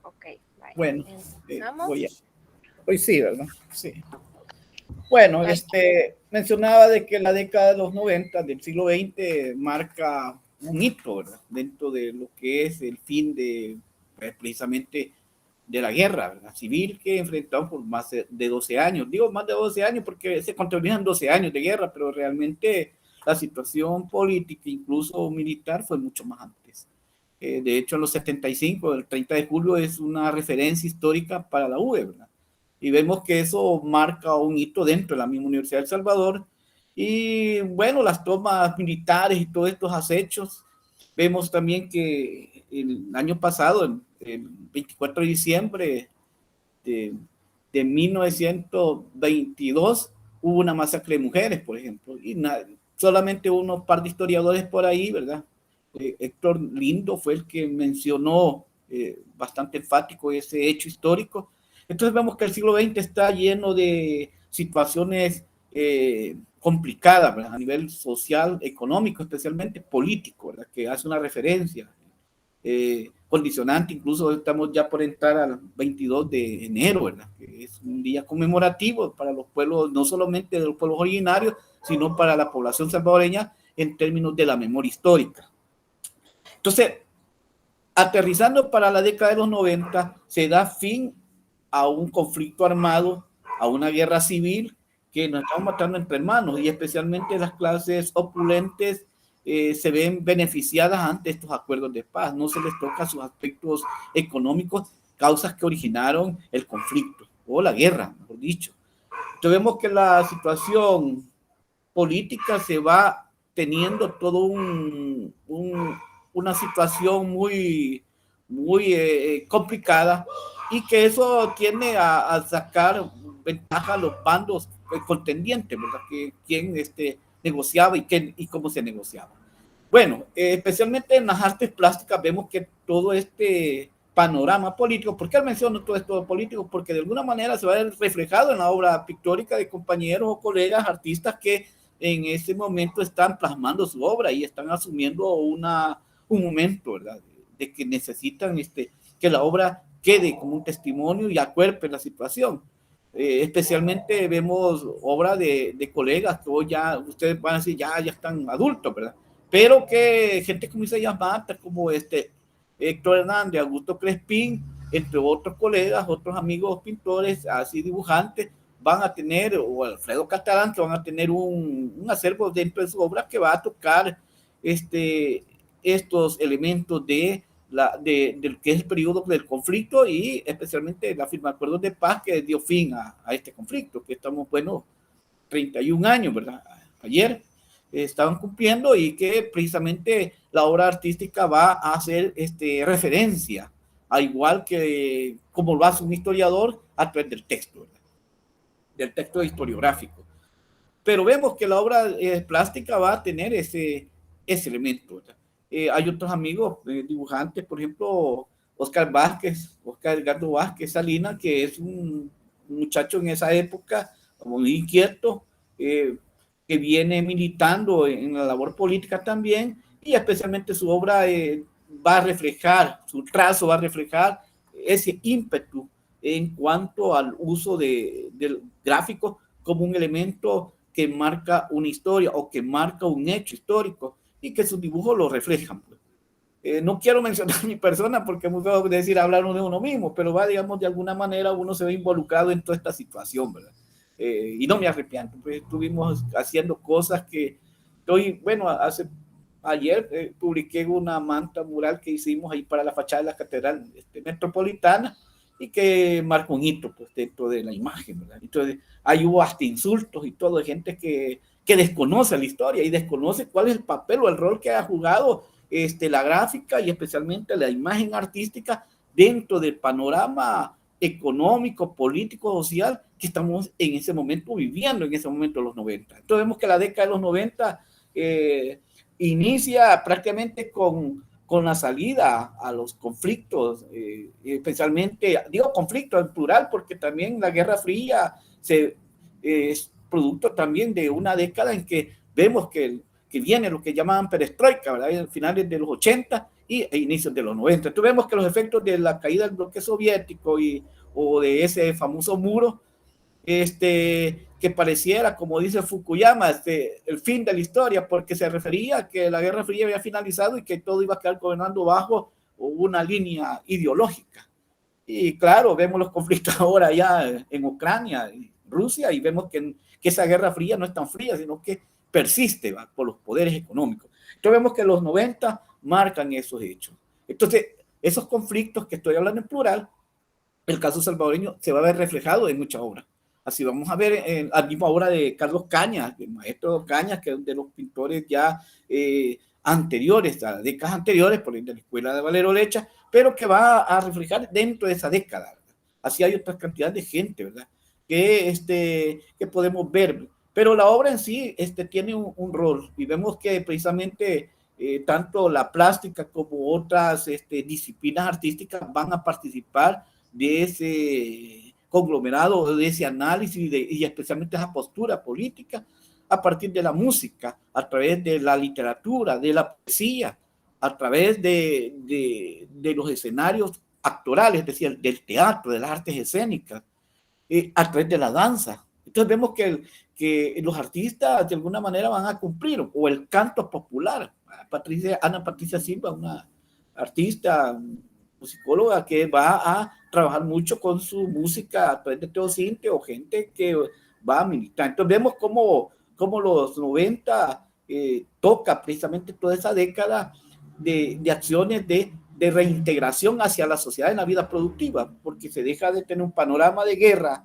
Ok, vaya. Bueno, Empezamos. hoy sí, ¿verdad? Sí. Bueno, Vaya. mencionaba de que la década de los 90 del siglo XX marca un hito, ¿verdad? Dentro de lo que es el fin de, pues, precisamente, de la guerra, ¿verdad? Civil que enfrentamos por más de 12 años. Digo más de 12 años porque se contabilizan 12 años de guerra, pero realmente la situación política, incluso militar, fue mucho más antes. De hecho, en los 75, el 30 de julio, es una referencia histórica para la UE, ¿verdad? Y vemos que eso marca un hito dentro de la misma Universidad de El Salvador. Y bueno, las tomas militares y todos estos acechos, vemos también que el año pasado, el 24 de diciembre de, de 1922, hubo una masacre de mujeres, por ejemplo, y solamente unos par de historiadores por ahí, ¿verdad? Héctor Lindo fue el que mencionó bastante enfático ese hecho histórico. Entonces vemos que el siglo XX está lleno de situaciones complicadas, ¿verdad? A nivel social, económico, especialmente político, ¿verdad? Que hace una referencia condicionante. Incluso estamos ya por entrar al 22 de enero, ¿verdad? Que es un día conmemorativo para los pueblos, no solamente de los pueblos originarios, sino para la población salvadoreña en términos de la memoria histórica. Entonces, aterrizando para la década de los 90, se da fin a un conflicto armado, a una guerra civil que nos estamos matando entre hermanos, y especialmente las clases opulentes se ven beneficiadas ante estos acuerdos de paz. No se les toca sus aspectos económicos, causas que originaron el conflicto o la guerra, mejor dicho. Entonces vemos que la situación política se va teniendo todo una situación muy complicada, y que eso tiende a sacar ventaja a los bandos contendientes, ¿verdad? Que quién negociaba y cómo se negociaba. Bueno, especialmente en las artes plásticas vemos que todo este panorama político. ¿Por qué menciono todo esto político? Porque de alguna manera se va a ver reflejado en la obra pictórica de compañeros o colegas artistas que en ese momento están plasmando su obra y están asumiendo un momento, ¿verdad? De que necesitan que la obra quede como un testimonio y acuerpe la situación. Especialmente vemos obra de colegas que hoy ya, ustedes van a decir, ya están adultos, ¿verdad? Pero que gente como Isaías Mata, como Héctor Hernández, Augusto Crespín, entre otros colegas, otros amigos pintores, así dibujantes, van a tener, o Alfredo Catalán, que van a tener un acervo dentro de su obra que va a tocar estos elementos del que es el periodo del conflicto, y especialmente la firma de acuerdos de paz que dio fin a este conflicto, que estamos, bueno, 31 años, ¿verdad? Ayer estaban cumpliendo, y que precisamente la obra artística va a hacer referencia, a igual que como lo hace un historiador a través del texto, ¿verdad? Del texto historiográfico. Pero vemos que la obra plástica va a tener ese elemento, ¿verdad? Hay otros amigos dibujantes, por ejemplo, Oscar Edgardo Vázquez Salinas, que es un muchacho en esa época muy inquieto, eh, que viene militando en la labor política también, y especialmente su obra va a reflejar, su trazo va a reflejar ese ímpetu en cuanto al uso del gráfico como un elemento que marca una historia o que marca un hecho histórico, y que sus dibujos lo reflejan. No quiero mencionar mi persona porque es muy feo decir hablar de uno mismo, pero va, digamos, de alguna manera uno se ve involucrado en toda esta situación, ¿verdad? Y no me arrepiento, pues estuvimos haciendo cosas que hoy, bueno, ayer publiqué una manta mural que hicimos ahí para la fachada de la catedral metropolitana, y que marcó un hito, pues, dentro de la imagen, ¿verdad? Entonces, ahí hubo hasta insultos y todo, de gente que desconoce la historia y desconoce cuál es el papel o el rol que ha jugado la gráfica y especialmente la imagen artística dentro del panorama económico, político, social que estamos en ese momento viviendo, en ese momento de los 90. Entonces vemos que la década de los 90 inicia prácticamente con la salida a los conflictos, especialmente, digo conflicto en plural, porque también la Guerra Fría es producto también de una década en que vemos que viene lo que llamaban perestroika, ¿verdad? En finales de los 80, e inicios de los 90. Entonces vemos que los efectos de la caída del bloque soviético o de ese famoso muro, que pareciera, como dice Fukuyama, el fin de la historia, porque se refería a que la Guerra Fría había finalizado y que todo iba a quedar gobernando bajo una línea ideológica. Y claro, vemos los conflictos ahora ya en Ucrania y Rusia, y vemos que esa Guerra Fría no es tan fría, sino que persiste, ¿va?, por los poderes económicos. Entonces vemos que los 90 marcan esos hechos. Entonces, esos conflictos que estoy hablando en plural, el caso salvadoreño se va a ver reflejado en muchas obras. Así vamos a ver en la misma obra de Carlos Cañas, el maestro Cañas, que es de los pintores ya anteriores, a décadas anteriores, por ejemplo, de la escuela de Valero Lecha, pero que va a reflejar dentro de esa década, ¿verdad? Así hay otra cantidad de gente, ¿verdad?, que podemos ver. Pero la obra en sí tiene un rol, y vemos que precisamente tanto la plástica como otras disciplinas artísticas van a participar de ese conglomerado, de ese análisis y especialmente esa postura política a partir de la música, a través de la literatura, de la poesía, a través de los escenarios actorales, es decir, del teatro, de las artes escénicas, a través de la danza. Entonces vemos que los artistas de alguna manera van a cumplir, o el canto popular. Ana Patricia Silva, una artista, musicóloga, que va a trabajar mucho con su música a través de Teocinte, o gente que va a militar. Entonces vemos cómo los 90 toca precisamente toda esa década de acciones de reintegración hacia la sociedad en la vida productiva, porque se deja de tener un panorama de guerra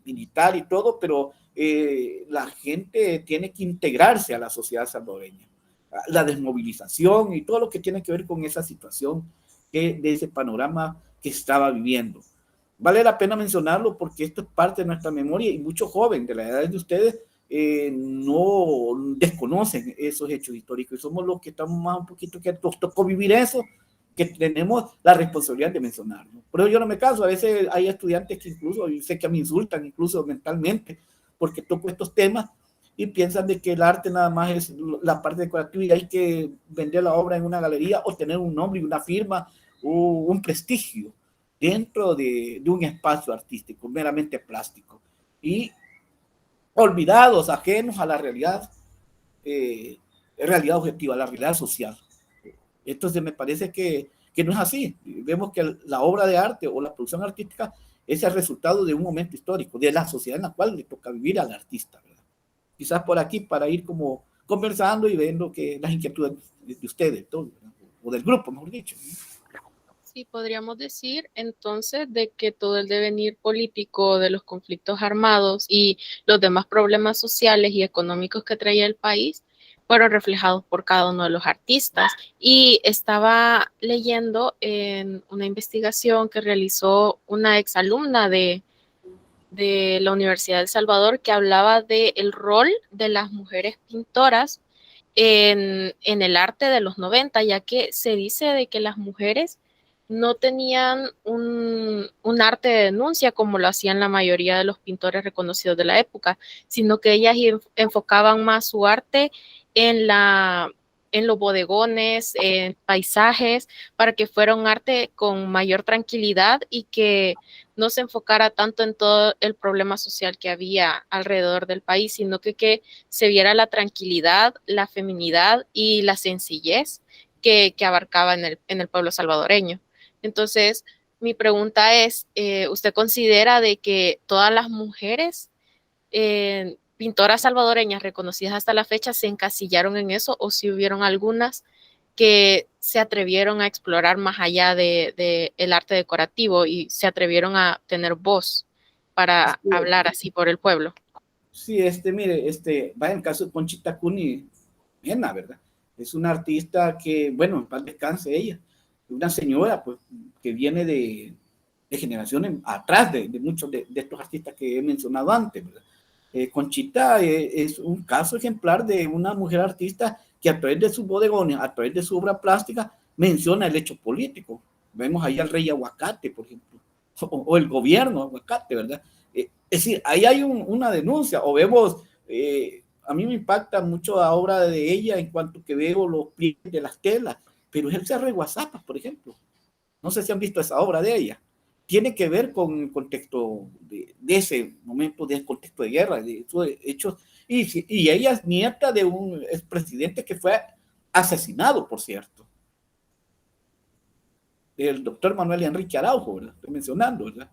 militar y todo, pero la gente tiene que integrarse a la sociedad salvadoreña. La desmovilización y todo lo que tiene que ver con esa situación, de ese panorama que estaba viviendo. Vale la pena mencionarlo porque esto es parte de nuestra memoria, y muchos jóvenes de la edad de ustedes no desconocen esos hechos históricos, y somos los que estamos más un poquito, que nos tocó vivir eso, que tenemos la responsabilidad de mencionarlo. Por eso yo no me canso. A veces hay estudiantes que incluso, yo sé que me insultan incluso mentalmente porque toco estos temas, y piensan de que el arte nada más es la parte decorativa y hay que vender la obra en una galería o tener un nombre y una firma o un prestigio dentro de un espacio artístico meramente plástico, y olvidados, ajenos a la realidad, realidad objetiva, a la realidad social. Entonces me parece que no es así. Vemos que la obra de arte o la producción artística es el resultado de un momento histórico, de la sociedad en la cual le toca vivir al artista, ¿verdad? Quizás por aquí, para ir como conversando y viendo que las inquietudes de ustedes, todo, ¿verdad?, o del grupo, mejor dicho. Sí, podríamos decir entonces de que todo el devenir político de los conflictos armados y los demás problemas sociales y económicos que traía el país fueron reflejados por cada uno de los artistas. Y estaba leyendo en una investigación que realizó una exalumna de la Universidad de El Salvador, que hablaba del rol de las mujeres pintoras en el arte de los 90, ya que se dice de que las mujeres no tenían un arte de denuncia como lo hacían la mayoría de los pintores reconocidos de la época, sino que ellas enfocaban más su arte en los bodegones, en paisajes, para que fuera un arte con mayor tranquilidad y que no se enfocara tanto en todo el problema social que había alrededor del país, sino que se viera la tranquilidad, la feminidad y la sencillez que abarcaba en el pueblo salvadoreño. Entonces, mi pregunta es, ¿usted considera de que todas las mujeres pintoras salvadoreñas reconocidas hasta la fecha se encasillaron en eso, o si hubieron algunas que se atrevieron a explorar más allá de el arte decorativo y se atrevieron a tener voz para hablar así por el pueblo? Sí, mire, va en el caso de Conchita Cuni Mena, ¿verdad? Es una artista que, bueno, en paz descanse ella, una señora, pues, que viene de generaciones atrás de muchos de estos artistas que he mencionado antes, ¿verdad? Conchita es un caso ejemplar de una mujer artista que a través de sus bodegones, a través de su obra plástica, menciona el hecho político. Vemos ahí al rey Aguacate, por ejemplo, o el gobierno Aguacate, ¿verdad? Es decir, ahí hay una denuncia, o vemos, a mí me impacta mucho la obra de ella en cuanto que veo los pliegues de las telas, pero es el Cerro de Guasapas, por ejemplo. No sé si han visto esa obra de ella. Tiene que ver con el contexto de ese momento, del contexto de guerra, de esos hechos. Y ella es nieta de un expresidente que fue asesinado, por cierto. El doctor Manuel Enrique Araujo, ¿verdad? Estoy mencionando, ¿verdad?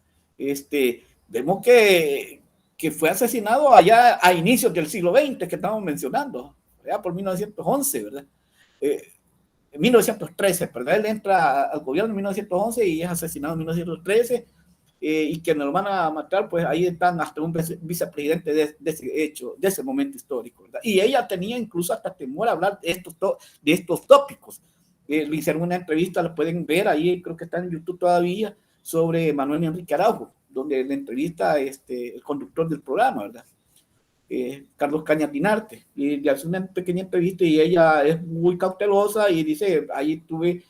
Vemos que fue asesinado allá a inicios del siglo XX, que estamos mencionando, allá por 1911, ¿verdad? En 1913, ¿verdad? Él entra al gobierno en 1911 y es asesinado en 1913, y que nos lo van a matar, pues ahí están hasta un vicepresidente de ese hecho, de ese momento histórico, ¿verdad? Y ella tenía incluso hasta temor a hablar de estos tópicos. Le hicieron una entrevista, la pueden ver ahí, creo que está en YouTube todavía, sobre Manuel Enrique Araujo, donde le entrevista el conductor del programa, ¿verdad? Carlos Cañas Dinarte, y le hace una pequeña entrevista y ella es muy cautelosa y dice, ahí tuve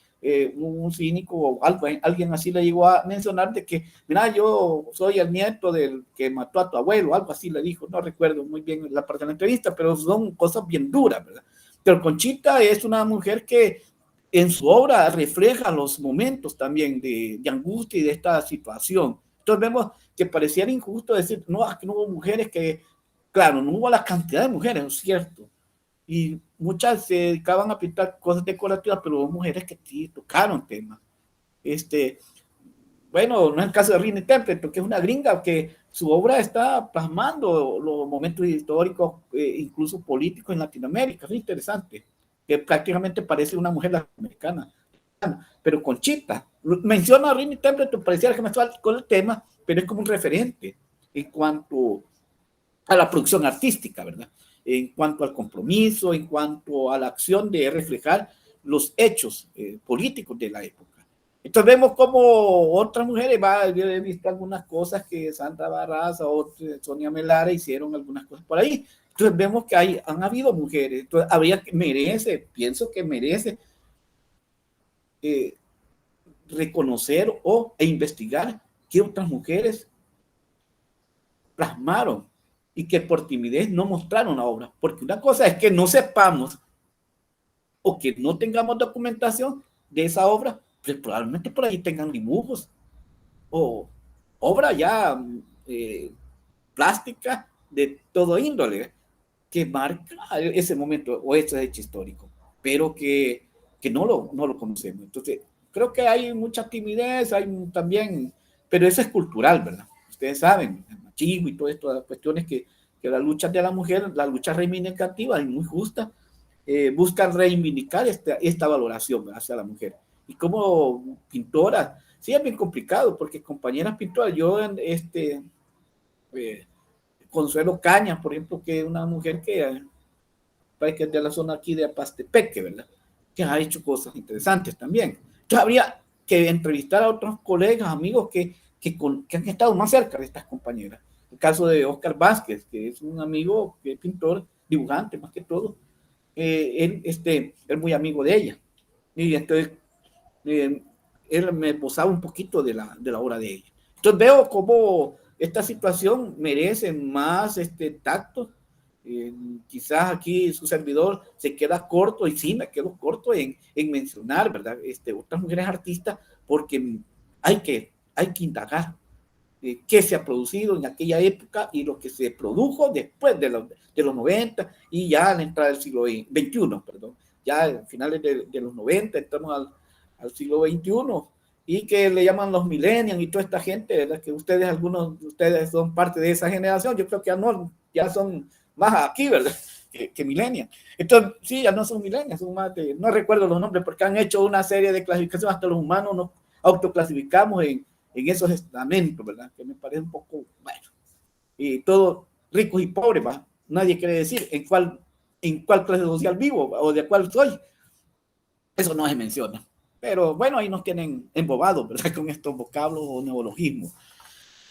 un cínico o alguien así le llegó a mencionar de que, mira, yo soy el nieto del que mató a tu abuelo, algo así le dijo, no recuerdo muy bien la parte de la entrevista, pero son cosas bien duras, ¿verdad? Pero Conchita es una mujer que en su obra refleja los momentos también de angustia y de esta situación. Entonces vemos que pareciera injusto decir, no, aquí no hubo mujeres que, claro, no hubo la cantidad de mujeres, es cierto, y muchas se dedicaban a pintar cosas decorativas, pero hubo mujeres que sí tocaron temas. Bueno, no es el caso de Rini Templeton, que es una gringa que su obra está plasmando los momentos históricos, incluso políticos en Latinoamérica. Es interesante, que prácticamente parece una mujer latinoamericana. Pero Conchita, menciona a Rini Templeton, pareciera que me está con el tema, pero es como un referente en cuanto a la producción artística, ¿verdad? En cuanto al compromiso, en cuanto a la acción de reflejar los hechos políticos de la época. Entonces vemos como otras mujeres, yo he visto algunas cosas que Sandra Barraza o Sonia Melara hicieron algunas cosas por ahí. Entonces vemos que han habido mujeres. Entonces pienso que merece reconocer e investigar qué otras mujeres plasmaron y que por timidez no mostraron la obra. Porque una cosa es que no sepamos o que no tengamos documentación de esa obra, pues probablemente por ahí tengan dibujos o obra ya plástica de todo índole que marca ese momento o ese hecho histórico, pero que no lo conocemos. Entonces, creo que hay mucha timidez, hay también, pero eso es cultural, ¿verdad? Ustedes saben, el machismo y todas estas cuestiones que la lucha de la mujer, la lucha reivindicativa y muy justa, buscan reivindicar esta valoración hacia la mujer. Y como pintora, sí es bien complicado, porque compañeras pintoras, yo Consuelo Cañas, por ejemplo, que es una mujer que parece que es de la zona aquí de Apastepeque, ¿verdad? Que ha hecho cosas interesantes también. Entonces habría que entrevistar a otros colegas, amigos que han estado más cerca de estas compañeras. El caso de Oscar Vázquez, que es un amigo, que es pintor, dibujante más que todo, él es muy amigo de ella. Y entonces él me posaba un poquito de la obra de ella. Entonces veo cómo esta situación merece más tacto. Quizás aquí su servidor se queda corto, y sí, me quedo corto en mencionar, ¿verdad? Otras mujeres artistas, porque hay que indagar qué se ha producido en aquella época y lo que se produjo después de los 90 y ya al entrar al siglo XXI, perdón. Ya a finales de los 90 entramos al siglo XXI, y que le llaman los millennials y toda esta gente, ¿verdad? Que algunos de ustedes son parte de esa generación, yo creo que ya son más aquí, ¿verdad? Que millennials. Entonces, sí, ya no son millennials, son más no recuerdo los nombres, porque han hecho una serie de clasificaciones, hasta los humanos nos autoclasificamos en esos estamentos, ¿verdad? Que me parece un poco, bueno, y todos ricos y pobres, ¿va? Nadie quiere decir en cuál clase social vivo o de cuál soy. Eso no se menciona. Pero bueno, ahí nos tienen embobados, ¿verdad? Con estos vocablos o neologismos.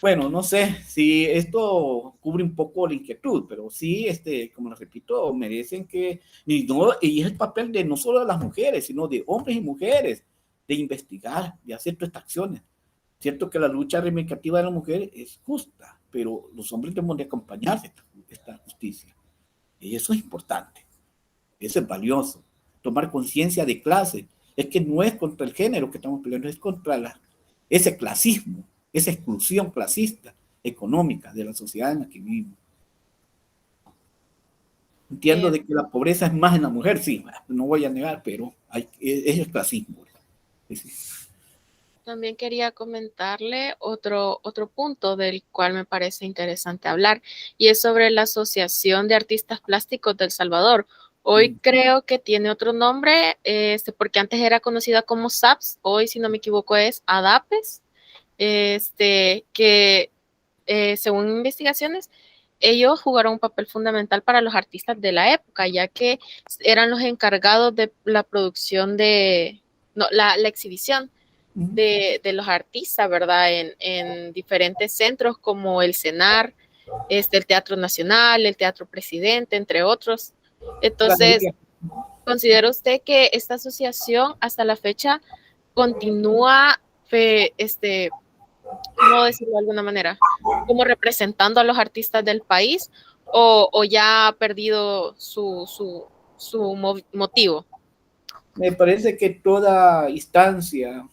Bueno, no sé si esto cubre un poco la inquietud, pero sí, como les repito, merecen que, y es el papel de no solo de las mujeres, sino de hombres y mujeres, de investigar, de hacer todas estas acciones. Cierto que la lucha reivindicativa de la mujer es justa, pero los hombres debemos de acompañarse esta justicia. Y eso es importante, eso es valioso. Tomar conciencia de clase Es que no es contra el género que estamos peleando, es contra ese clasismo, esa exclusión clasista económica de la sociedad en la que vivimos. Entiendo de que la pobreza es más en la mujer, sí, no voy a negar, pero es el clasismo. Sí. También quería comentarle otro punto del cual me parece interesante hablar, y es sobre la Asociación de Artistas Plásticos de El Salvador. Hoy creo que tiene otro nombre, porque antes era conocida como SAPS, hoy, si no me equivoco, es ADAPES, que según investigaciones, ellos jugaron un papel fundamental para los artistas de la época, ya que eran los encargados de la producción la exhibición de los artistas, ¿verdad? En diferentes centros como el CENAR, el Teatro Nacional, el Teatro Presidente, entre otros. Entonces, ¿considera usted que esta asociación hasta la fecha continúa, ¿cómo decirlo de alguna manera, como representando a los artistas del país, o ya ha perdido su motivo? Me parece que toda instancia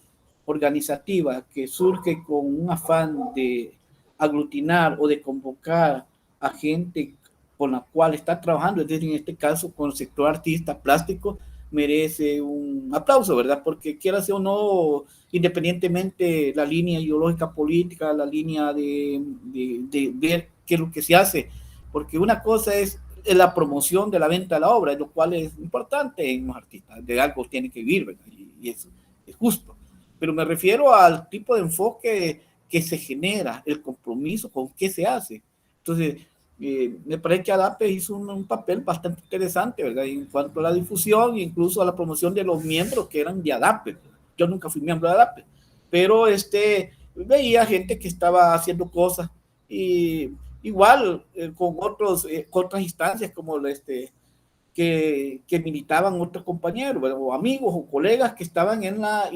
organizativa que surge con un afán de aglutinar o de convocar a gente con la cual está trabajando, es decir, en este caso con el sector artista plástico, merece un aplauso, ¿verdad? Porque quiera sea o no, independientemente la línea ideológica política, la línea de ver qué es lo que se hace, porque una cosa es la promoción de la venta de la obra, lo cual es importante en los artistas, de algo tienen que vivir, ¿verdad? Y eso es justo. Pero me refiero al tipo de enfoque que se genera, el compromiso con qué se hace. Entonces, me parece que ADAPE hizo un papel bastante interesante, ¿verdad? En cuanto a la difusión, incluso a la promoción de los miembros que eran de ADAPE, ¿verdad? Yo nunca fui miembro de ADAPE, pero veía gente que estaba haciendo cosas y igual con otras instancias como que militaban otros compañeros, ¿verdad? O amigos o colegas que estaban en la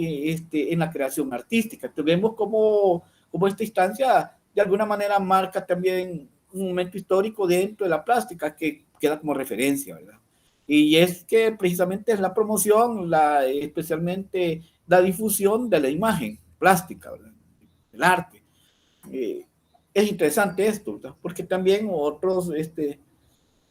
creación artística. Entonces vemos como esta instancia de alguna manera marca también un momento histórico dentro de la plástica que queda como referencia, ¿verdad? Y es que precisamente es la promoción, especialmente la difusión de la imagen plástica, ¿verdad? Del arte. Es interesante esto, ¿verdad? Porque también otros,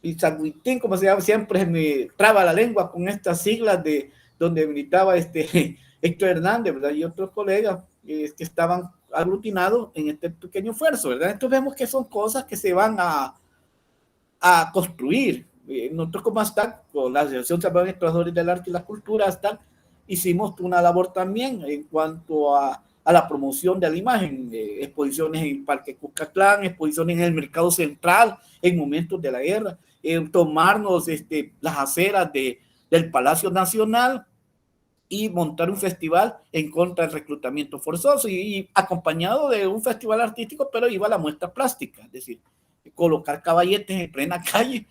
y Sagüitín, como se llama, siempre me traba la lengua con estas siglas de donde militaba Héctor Hernández, ¿verdad? Y otros colegas que estaban aglutinados en este pequeño esfuerzo, ¿verdad? Entonces vemos que son cosas que se van a construir. Nosotros como ASTAC, con la Asociación Salvadoreña de Trabajadores del Arte y la Cultura, ASTAC, hicimos una labor también en cuanto a la promoción de la imagen, exposiciones en el Parque Cuscatlán, exposiciones en el Mercado Central en momentos de la guerra, tomarnos las aceras del Palacio Nacional y montar un festival en contra del reclutamiento forzoso y acompañado de un festival artístico, pero iba a la muestra plástica, es decir, colocar caballetes en plena calle,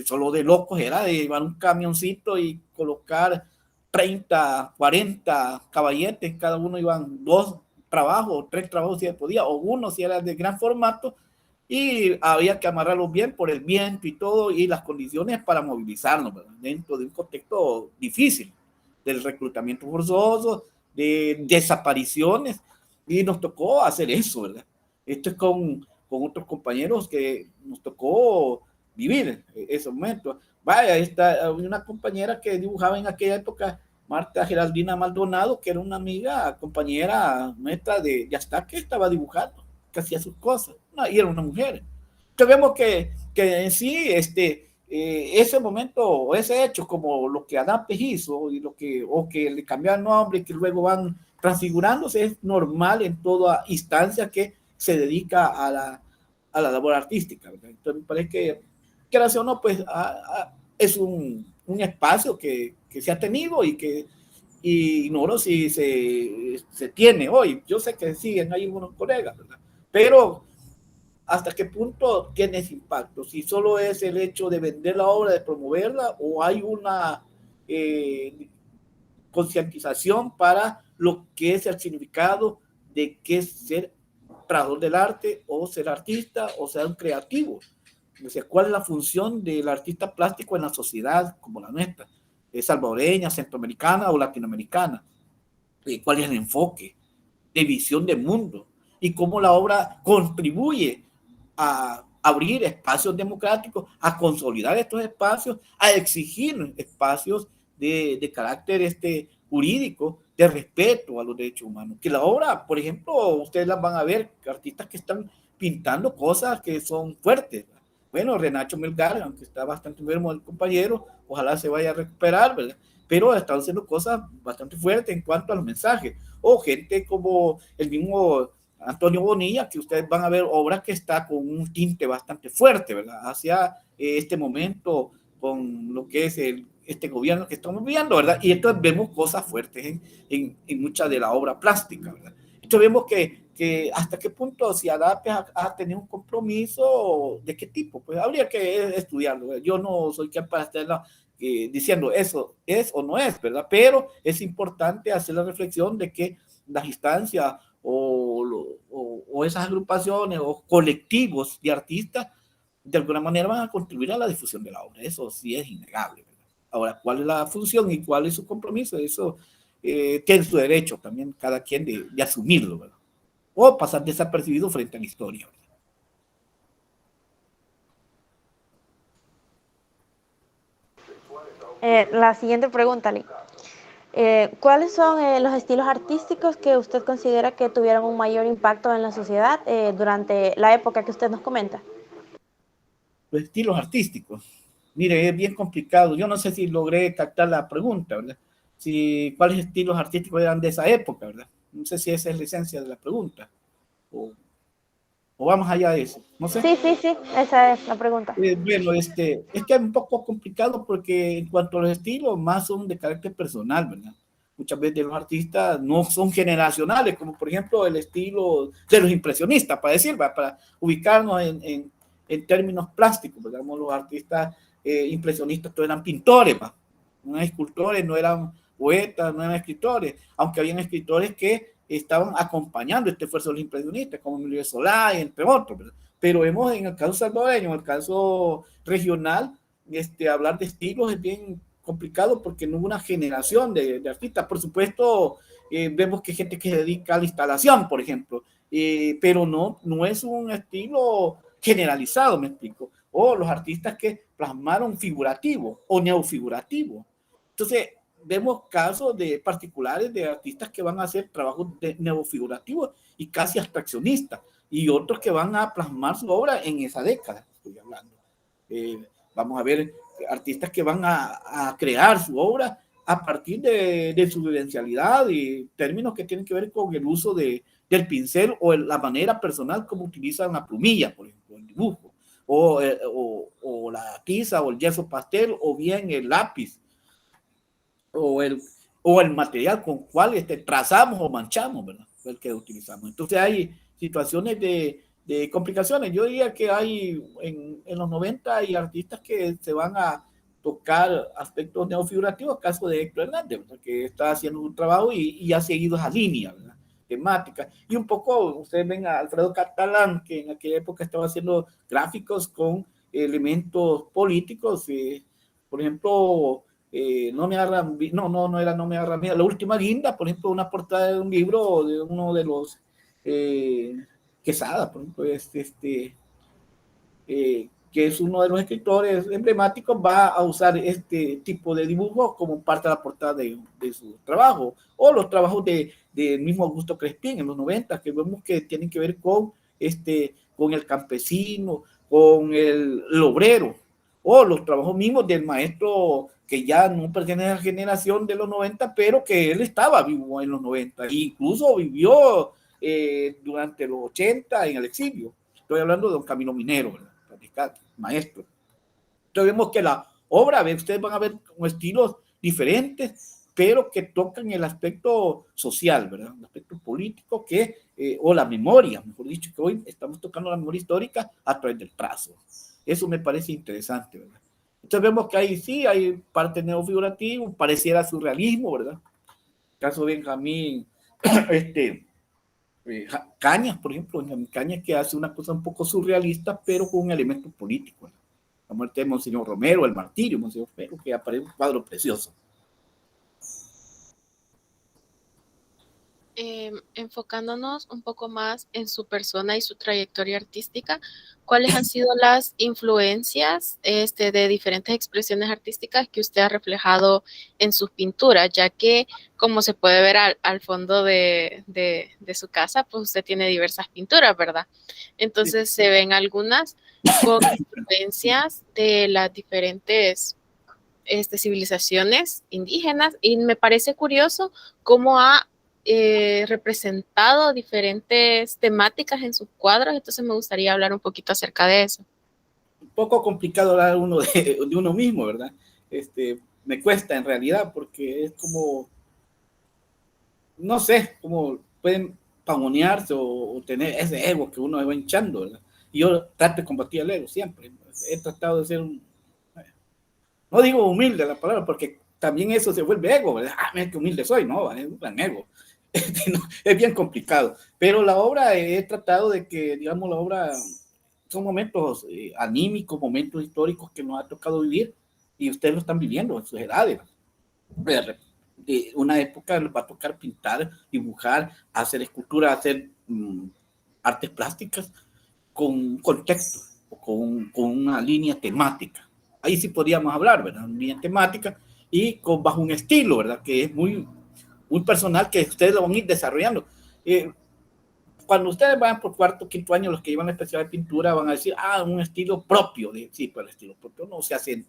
solo de locos era de llevar un camioncito y colocar 30, 40 caballetes, cada uno iban 2 trabajos, 3 trabajos si se podía, o uno si era de gran formato, y había que amarrarlos bien por el viento y todo, y las condiciones para movilizarnos, ¿verdad? Dentro de un contexto difícil, del reclutamiento forzoso, de desapariciones, y nos tocó hacer eso, ¿verdad? Esto es con otros compañeros que nos tocó vivir ese momento. Vaya, esta una compañera que dibujaba en aquella época, Marta Geraldina Maldonado, que era una amiga, compañera nuestra de hasta que estaba dibujando, que hacía sus cosas, y era una mujer. Entonces vemos que en sí, ese momento o ese hecho, como lo que ADAPE hizo y o que le cambiaron nombre y que luego van transfigurándose, es normal en toda instancia que se dedica a la labor artística, ¿verdad? Entonces me parece que gracias o no, pues es un espacio que se ha tenido y que ignoro si se tiene hoy. Yo sé que siguen hay algunos colegas, ¿verdad? Pero hasta qué punto tiene ese impacto, si solo es el hecho de vender la obra, de promoverla, o hay una concientización para lo que es el significado de qué es ser trabajador del arte, o ser artista, o ser un creativo. O sea, ¿cuál es la función del artista plástico en la sociedad como la nuestra? salvadoreña, centroamericana o latinoamericana. ¿Cuál es el enfoque de visión de mundo? Y cómo la obra contribuye a abrir espacios democráticos, a consolidar estos espacios, a exigir espacios de carácter jurídico, de respeto a los derechos humanos. Que la obra, por ejemplo, ustedes las van a ver, artistas que están pintando cosas que son fuertes. Bueno, Renacho Melgar, aunque está bastante enfermo el compañero, ojalá se vaya a recuperar, ¿verdad? Pero están haciendo cosas bastante fuertes en cuanto a los mensajes. O gente como el mismo Antonio Bonilla, que ustedes van a ver obras que está con un tinte bastante fuerte, ¿verdad? Hacia este momento con lo que es este gobierno que estamos viviendo, ¿verdad? Y entonces vemos cosas fuertes en mucha de la obra plástica, ¿verdad? Entonces vemos que hasta qué punto si ADAPE ha tenido un compromiso, ¿de qué tipo? Pues habría que estudiarlo, ¿verdad? Yo no soy quien para estarla diciendo eso es o no es, ¿verdad? Pero es importante hacer la reflexión de que las instancias o esas agrupaciones o colectivos de artistas de alguna manera van a contribuir a la difusión de la obra. Eso sí es innegable, ¿verdad? Ahora, ¿cuál es la función y cuál es su compromiso? Eso tiene su derecho también cada quien de asumirlo, ¿verdad? O pasar desapercibido frente a la historia, ¿verdad? La siguiente pregunta, Lee. ¿Cuáles son los estilos artísticos que usted considera que tuvieron un mayor impacto en la sociedad durante la época que usted nos comenta? Los estilos artísticos. Mire, es bien complicado. Yo no sé si logré captar la pregunta, ¿verdad? Si, ¿cuáles estilos artísticos eran de esa época, ¿verdad? No sé si esa es la esencia de la pregunta. O vamos allá de eso. No sé. Sí, esa es la pregunta. Bueno, es que es un poco complicado porque en cuanto a los estilos, más son de carácter personal, ¿verdad? Muchas veces los artistas no son generacionales, como por ejemplo el estilo de los impresionistas, para decir, ¿verdad? Para ubicarnos en términos plásticos, ¿verdad? Los artistas impresionistas todos eran pintores, ¿verdad? No eran escultores, no eran poetas, no eran escritores, aunque habían escritores que estaban acompañando este esfuerzo de los impresionistas, como Emilio Solá, entre otros, ¿verdad? Pero vemos en el caso salvadoreño, en el caso regional, hablar de estilos es bien complicado porque no hubo una generación de artistas. Por supuesto, vemos que hay gente que se dedica a la instalación, por ejemplo, pero no es un estilo generalizado, me explico. O los artistas que plasmaron figurativo o neofigurativo. Entonces, vemos casos de particulares de artistas que van a hacer trabajos de neofigurativos y casi abstraccionistas, y otros que van a plasmar su obra en esa década, estoy hablando. Vamos a ver artistas que van a crear su obra a partir de su vivencialidad y términos que tienen que ver con el uso del pincel o la manera personal como utilizan la plumilla, por ejemplo, el dibujo, o la tiza o el yeso pastel, o bien el lápiz, o el material con cual trazamos o manchamos, ¿verdad? El que utilizamos. Entonces hay situaciones de complicaciones. Yo diría que hay en los 90 hay artistas que se van a tocar aspectos neofigurativos, caso de Héctor Hernández, ¿verdad? Que está haciendo un trabajo y ha seguido esa línea, ¿verdad? Temática. Y un poco, ustedes ven a Alfredo Catalán, que en aquella época estaba haciendo gráficos con elementos políticos, por ejemplo, no me agarra, no era No me agarra miedo, La última guinda, por ejemplo, una portada de un libro de uno de los Quesada, por ejemplo, que es uno de los escritores emblemáticos, va a usar este tipo de dibujos como parte de la portada de su trabajo, o los trabajos del mismo Augusto Crespín en los 90, que vemos que tienen que ver con el campesino, con el obrero, o los trabajos mismos del maestro que ya no pertenece a la generación de los 90, pero que él estaba vivo en los 90, e incluso vivió durante los 80 en el exilio. Estoy hablando de don Camilo Minero, ¿verdad? Maestro. Entonces vemos que la obra, ustedes van a ver con estilos diferentes, pero que tocan el aspecto social, ¿verdad? El aspecto político o la memoria, mejor dicho, que hoy estamos tocando la memoria histórica a través del trazo. Eso me parece interesante, ¿verdad? Entonces vemos que ahí sí hay parte neofigurativo, pareciera surrealismo, ¿verdad? El caso de Benjamín, Cañas, por ejemplo, Benjamín Cañas, que hace una cosa un poco surrealista, pero con un elemento político, ¿verdad? la muerte de Monseñor Romero, el martirio de Monseñor Romero, que aparece un cuadro precioso. Enfocándonos un poco más en su persona y su trayectoria artística, ¿cuáles han sido las influencias de diferentes expresiones artísticas que usted ha reflejado en sus pinturas? Ya que, como se puede ver al fondo de su casa, pues usted tiene diversas pinturas, ¿verdad? Entonces se ven algunas con influencias de las diferentes civilizaciones indígenas, y me parece curioso cómo ha representado diferentes temáticas en sus cuadros, entonces me gustaría hablar un poquito acerca de eso. Un poco complicado hablar uno de uno mismo, ¿verdad? Me cuesta en realidad, porque es como, no sé, como pueden pavonearse o tener ese ego que uno va hinchando, ¿verdad? Y yo trato de combatir el ego siempre. He tratado de ser no digo humilde la palabra, porque también eso se vuelve ego, ¿verdad? Mira qué humilde soy, no, es un gran ego. No, es bien complicado, pero la obra he tratado de que, digamos, la obra son momentos anímicos, momentos históricos que nos ha tocado vivir, y ustedes lo están viviendo en sus edades. Una época les va a tocar pintar, dibujar, hacer escultura, hacer artes plásticas con un contexto, con una línea temática. Ahí sí podríamos hablar, ¿verdad? Una línea temática y bajo un estilo, ¿verdad? Que es muy personal, que ustedes lo van a ir desarrollando. Cuando ustedes van por cuarto, quinto año, los que llevan la especial de pintura van a decir, un estilo propio. Sí, pero el estilo propio no se hace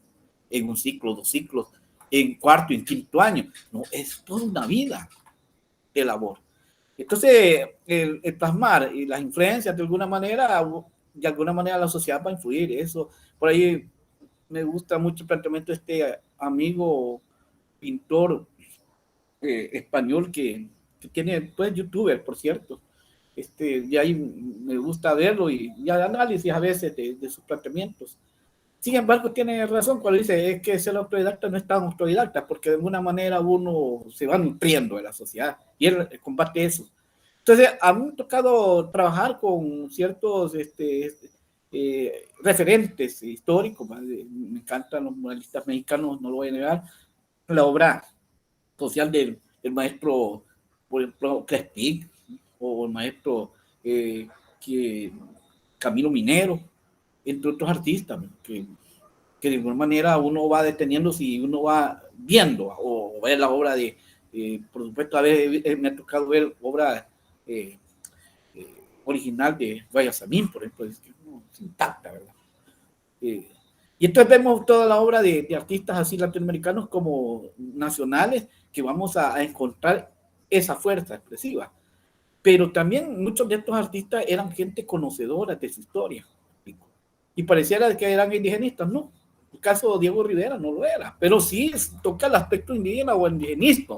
en un ciclo, 2 ciclos, en cuarto y en quinto año. No, es toda una vida de labor. Entonces, el plasmar y las influencias de alguna manera la sociedad va a influir. Eso, por ahí me gusta mucho el planteamiento de este amigo pintor español que tiene, pues, youtuber, por cierto. Y ahí me gusta verlo y análisis a veces de sus planteamientos. Sin embargo, tiene razón cuando dice es que ser autodidacta no es tan autodidacta, porque de alguna manera uno se va nutriendo de la sociedad y él combate eso. Entonces, a mí me ha tocado trabajar con ciertos referentes históricos. ¿Vale? Me encantan los muralistas mexicanos, no lo voy a negar. La obra social del maestro, por ejemplo, Crespín, o el maestro Camilo Minero, entre otros artistas, que de alguna manera uno va deteniéndose y uno va viendo o ver la obra de, por supuesto, a veces me ha tocado ver obra original de Guayasamín, por ejemplo, es que no, es intacta, ¿verdad? Y entonces vemos toda la obra de artistas así latinoamericanos como nacionales, que vamos a encontrar esa fuerza expresiva. Pero también muchos de estos artistas eran gente conocedora de su historia. Y pareciera que eran indigenistas, no. El caso de Diego Rivera no lo era, pero sí toca el aspecto indígena o indigenista.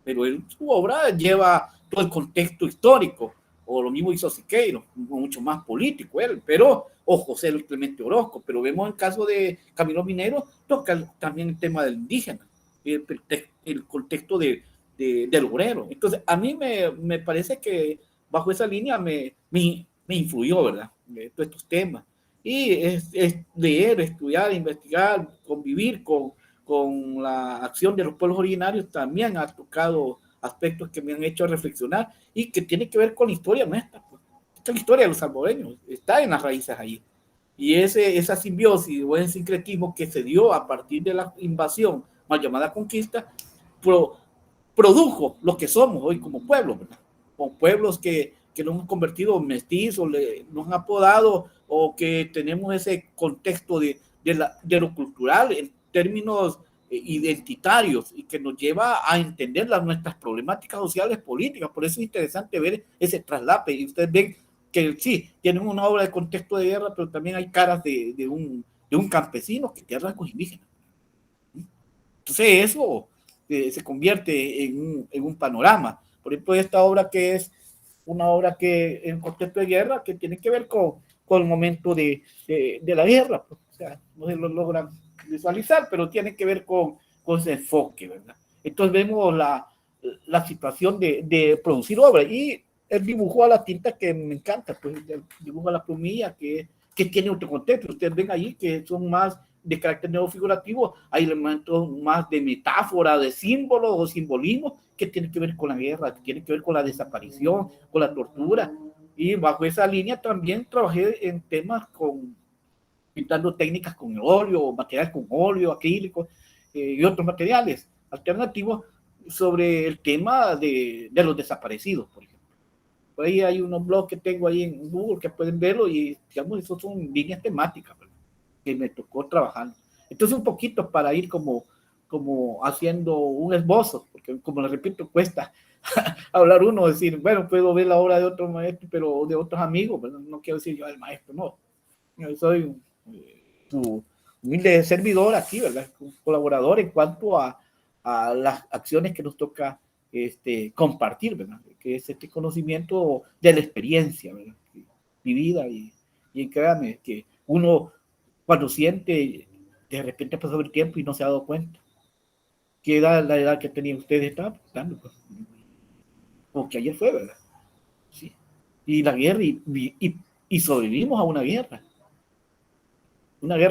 Pero su obra lleva todo el contexto histórico, o lo mismo hizo Siqueiro, mucho más político él, pero, o José Luis Clemente Orozco, pero vemos el caso de Camilo Minero, toca también el tema del indígena, el contexto del obrero. Entonces, a mí me parece que bajo esa línea me influyó, ¿verdad? Todos estos temas. Y es leer, estudiar, investigar, convivir con la acción de los pueblos originarios también ha tocado aspectos que me han hecho reflexionar y que tiene que ver con la historia nuestra. Pues. Esta es la historia de los salvadoreños, está en las raíces ahí. Y esa simbiosis o ese sincretismo que se dio a partir de la invasión, mal llamada conquista, produjo lo que somos hoy como pueblos, ¿verdad? Como pueblos que nos han convertido en mestizos, nos han apodado, o que tenemos ese contexto de lo cultural en términos identitarios y que nos lleva a entender nuestras problemáticas sociales, políticas. Por eso es interesante ver ese traslape. Y ustedes ven que sí, tienen una obra de contexto de guerra, pero también hay caras de un campesino que tiene rasgos indígenas. Entonces eso se convierte en un panorama. Por ejemplo, esta obra que es una obra que en contexto de guerra, que tiene que ver con el momento de la guerra. Pues, o sea, no se lo logran visualizar, pero tiene que ver con ese enfoque, ¿verdad? Entonces vemos la situación de producir obra y el dibujo a la tinta que me encanta, pues el dibujo a la plumilla que que tiene otro contexto. Ustedes ven ahí que son más de carácter neofigurativo, hay elementos más de metáfora, de símbolos o simbolismo que tienen que ver con la guerra, que tienen que ver con la desaparición, con la tortura. Y bajo esa línea también trabajé en temas pintando técnicas con óleo, material con óleo, acrílico y otros materiales alternativos sobre el tema de los desaparecidos, por ejemplo. Por ahí hay unos blogs que tengo ahí en Google que pueden verlo y, digamos, esos son líneas temáticas, ¿verdad?, que me tocó trabajar. Entonces, un poquito para ir como haciendo un esbozo, porque como les repito, cuesta hablar uno, decir, bueno, puedo ver la obra de otro maestro, pero de otros amigos, ¿verdad? No quiero decir yo el maestro, no. Yo soy tu humilde servidor aquí, ¿verdad? Un colaborador en cuanto a las acciones que nos toca compartir, ¿verdad? Que es este conocimiento de la experiencia, ¿verdad?, vivida y créanme que uno cuando siente, de repente ha pasado el tiempo y no se ha dado cuenta. ¿Qué edad, la edad que tenían ustedes? Estaba pensando, pues, porque ayer fue, ¿verdad? Sí. Y la guerra, y sobrevivimos a una guerra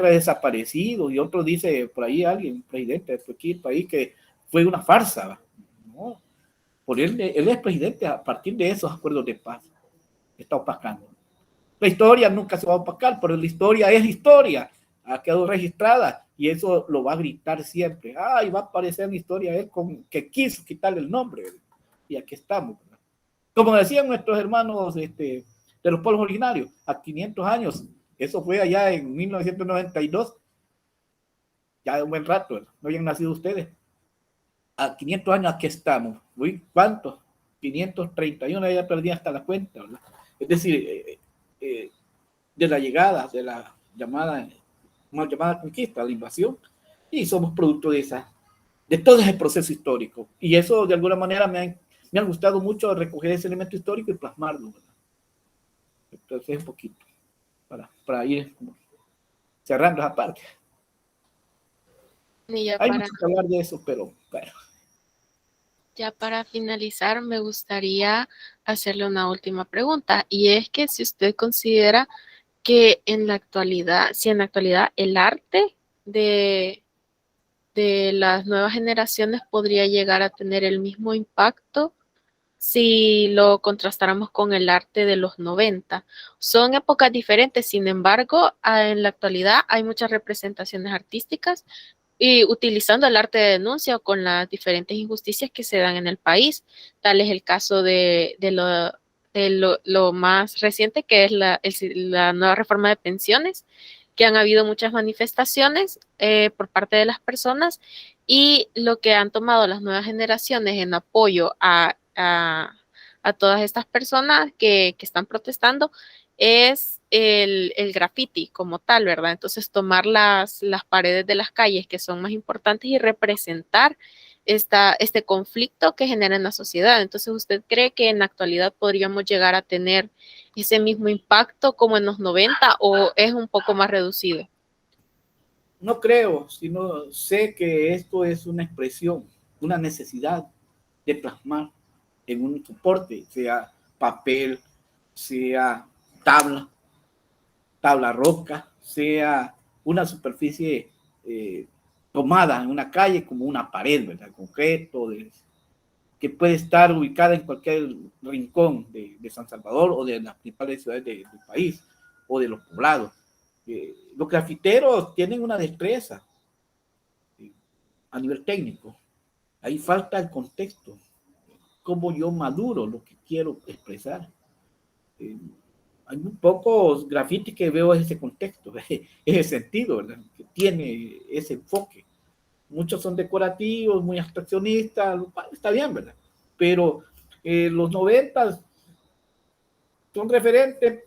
de desaparecidos, y otro dice, por ahí alguien, presidente de aquí, el país, que fue una farsa, ¿verdad? No, por él es presidente a partir de esos acuerdos de paz que está opacando. La historia nunca se va a opacar, pero la historia es historia, ha quedado registrada y eso lo va a gritar siempre. Y va a aparecer en la historia él que quiso quitarle el nombre, y aquí estamos, ¿verdad? Como decían nuestros hermanos de los pueblos originarios, a 500 años, eso fue allá en 1992, ya de un buen rato, ¿verdad?, no habían nacido ustedes. A 500 años aquí estamos. Uy, ¿cuántos? 531, ya perdí hasta la cuenta, ¿verdad? Es decir, de la llegada, de la llamada conquista, la invasión, y somos producto de todo ese proceso histórico. Y eso, de alguna manera, me ha gustado mucho recoger ese elemento histórico y plasmarlo, ¿verdad? Entonces, un poquito, para ir cerrando esa parte. Hay mucho que hablar de eso, pero bueno. Ya para finalizar, me gustaría hacerle una última pregunta, y es que si usted considera que en la actualidad, si en la actualidad el arte de las nuevas generaciones podría llegar a tener el mismo impacto si lo contrastáramos con el arte de los 90. Son épocas diferentes, sin embargo, en la actualidad hay muchas representaciones artísticas y utilizando el arte de denuncia o con las diferentes injusticias que se dan en el país. Tal es el caso de lo más reciente, que es la nueva reforma de pensiones, que han habido muchas manifestaciones por parte de las personas, y lo que han tomado las nuevas generaciones en apoyo a todas estas personas que están protestando es el graffiti como tal, ¿verdad? Entonces tomar las paredes de las calles que son más importantes y representar este conflicto que genera en la sociedad. Entonces, ¿usted cree que en la actualidad podríamos llegar a tener ese mismo impacto como en los 90 o es un poco más reducido? No creo, sino sé que esto es una expresión, una necesidad de plasmar en un soporte, sea papel, sea tabla roca, sea una superficie tomada en una calle como una pared, ¿verdad?, concreto, que puede estar ubicada en cualquier rincón de San Salvador o de las principales ciudades del país o de los poblados. Los grafiteros tienen una destreza a nivel técnico. Ahí falta el contexto, cómo yo maduro lo que quiero expresar. Hay muy pocos grafitis que veo ese contexto, ese sentido, ¿verdad?, que tiene ese enfoque. Muchos son decorativos, muy abstraccionistas, lo cual está bien, ¿verdad? Pero los 90 son referentes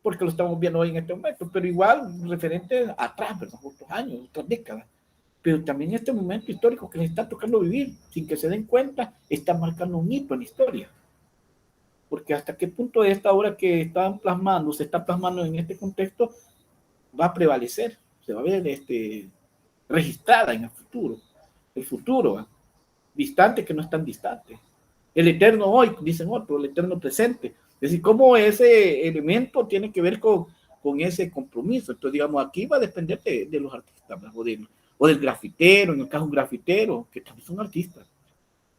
porque lo estamos viendo hoy en este momento, pero igual referentes atrás, ¿verdad?, otros años, otras décadas. Pero también este momento histórico que les está tocando vivir, sin que se den cuenta, está marcando un hito en la historia. Porque hasta qué punto esta obra que están plasmando, se está plasmando en este contexto, va a prevalecer, se va a ver registrada en el futuro, distante que no es tan distante. El eterno hoy, dicen otros, el eterno presente. Es decir, cómo ese elemento tiene que ver con con ese compromiso. Entonces, digamos, aquí va a depender de los artistas, o del grafitero, en el caso de un grafitero, que también son artistas.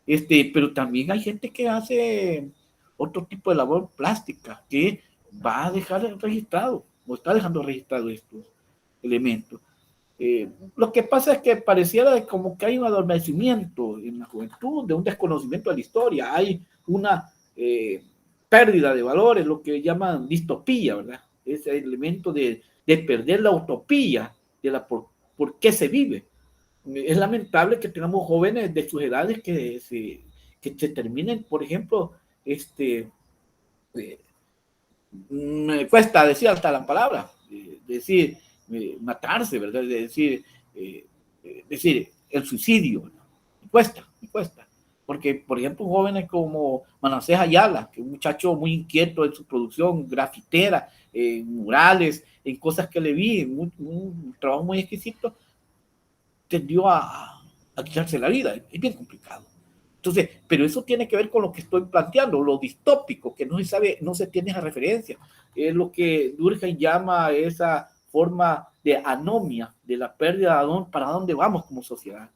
Pero también hay gente que hace otro tipo de labor plástica, que va a dejar registrado, o está dejando registrado estos elementos. Lo que pasa es que pareciera como que hay un adormecimiento en la juventud, de un desconocimiento de la historia, hay una pérdida de valores, lo que llaman distopía, ¿verdad? Ese elemento de perder la utopía de la por qué se vive. Es lamentable que tengamos jóvenes de sus edades que se terminen, por ejemplo, me cuesta decir hasta la palabra, decir matarse, ¿verdad? Decir el suicidio, ¿no? Me cuesta. Porque, por ejemplo, jóvenes como Manasés Ayala, que es un muchacho muy inquieto en su producción grafitera, en murales, en cosas que le vi, un trabajo muy exquisito, tendió a quitarse la vida. Es bien complicado. Entonces, pero eso tiene que ver con lo que estoy planteando, lo distópico, que no se sabe, no se tiene esa referencia. Es lo que Durkheim llama esa forma de anomia, de la pérdida de para dónde vamos como sociedad.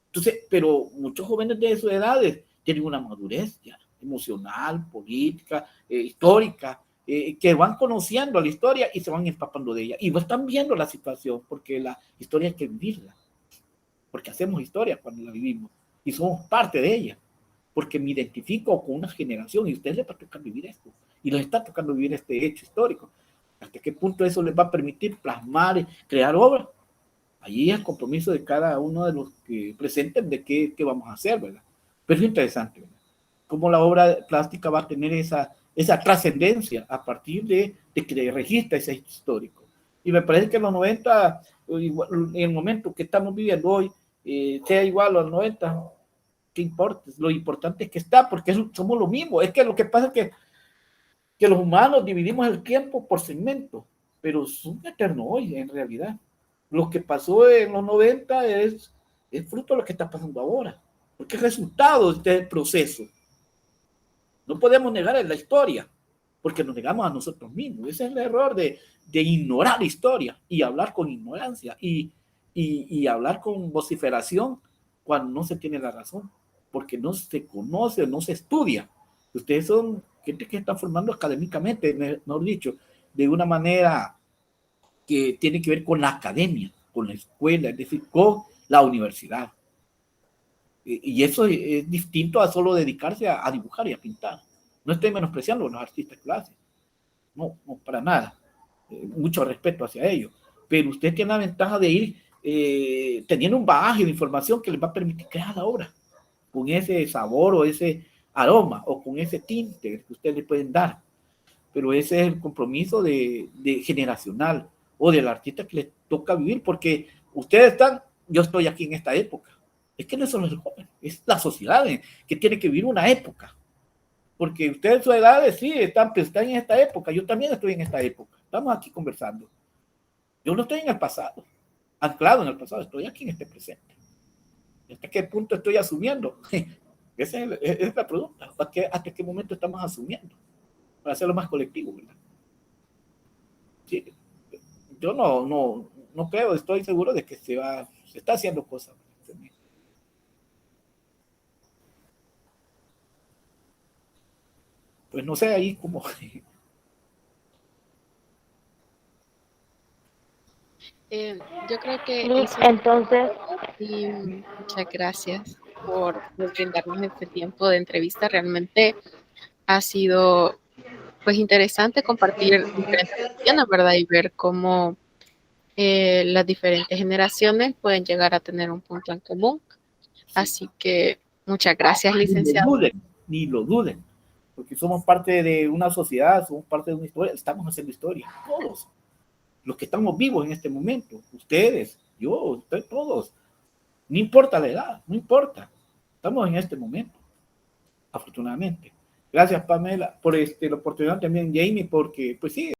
Entonces, pero muchos jóvenes de sus edades tienen una madurez ya, emocional, política, histórica, que van conociendo la historia y se van empapando de ella. Y están viendo la situación, porque la historia hay que vivirla. Porque hacemos historia cuando la vivimos y somos parte de ella. Porque me identifico con una generación y a ustedes les va a tocar vivir esto. Y les está tocando vivir este hecho histórico. ¿Hasta qué punto eso les va a permitir plasmar, crear obras? Allí es el compromiso de cada uno de los que presenten de qué vamos a hacer, ¿verdad? Pero es interesante, ¿verdad? Cómo la obra plástica va a tener esa trascendencia a partir de que registra ese hecho histórico. Y me parece que en los 90, en el momento que estamos viviendo hoy, sea igual a los 90, ¿qué importa? Lo importante es que está, porque somos lo mismo. Es que lo que pasa es que los humanos dividimos el tiempo por segmentos, pero son eternos hoy, en realidad. Lo que pasó en los 90 es fruto de lo que está pasando ahora, porque es resultado de este proceso. No podemos negar la historia, porque nos negamos a nosotros mismos. Ese es el error de ignorar la historia y hablar con ignorancia y hablar con vociferación cuando no se tiene la razón, porque no se conoce, no se estudia. Ustedes son gente que está formando académicamente, mejor dicho, de una manera que tiene que ver con la academia, con la escuela, es decir, con la universidad. Y eso es distinto a solo dedicarse a dibujar y a pintar. No estoy menospreciando a los artistas que lo hacen. No, para nada. Mucho respeto hacia ellos. Pero usted tiene la ventaja de ir teniendo un bagaje de información que les va a permitir crear la obra con ese sabor o ese aroma o con ese tinte que ustedes le pueden dar. Pero ese es el compromiso de generacional o del artista que les toca vivir, porque ustedes están, yo estoy aquí en esta época. Es que no es solo el joven, es la sociedad que tiene que vivir una época. Porque ustedes, su edad, sí, están en esta época. Yo también estoy en esta época. Estamos aquí conversando. Yo no estoy en el pasado, anclado en el pasado, estoy aquí en este presente. ¿Hasta qué punto estoy asumiendo? Esa es la pregunta. ¿Hasta qué momento estamos asumiendo? Para hacerlo más colectivo, ¿verdad? Sí. Yo no creo, estoy seguro de que se está haciendo cosas. Pues no sé, ahí como... Yo creo que... Entonces... Sí, muchas gracias por brindarnos este tiempo de entrevista. Realmente ha sido pues interesante compartir diferentes opciones, ¿verdad? Y ver cómo las diferentes generaciones pueden llegar a tener un punto en común. Así que muchas gracias, licenciado. Ni lo duden, porque somos parte de una sociedad, somos parte de una historia, estamos haciendo historia, todos, los que estamos vivos en este momento, ustedes, yo, ustedes, todos, no importa la edad, no importa, estamos en este momento, afortunadamente. Gracias, Pamela, por la oportunidad también, Jamie, porque, pues sí,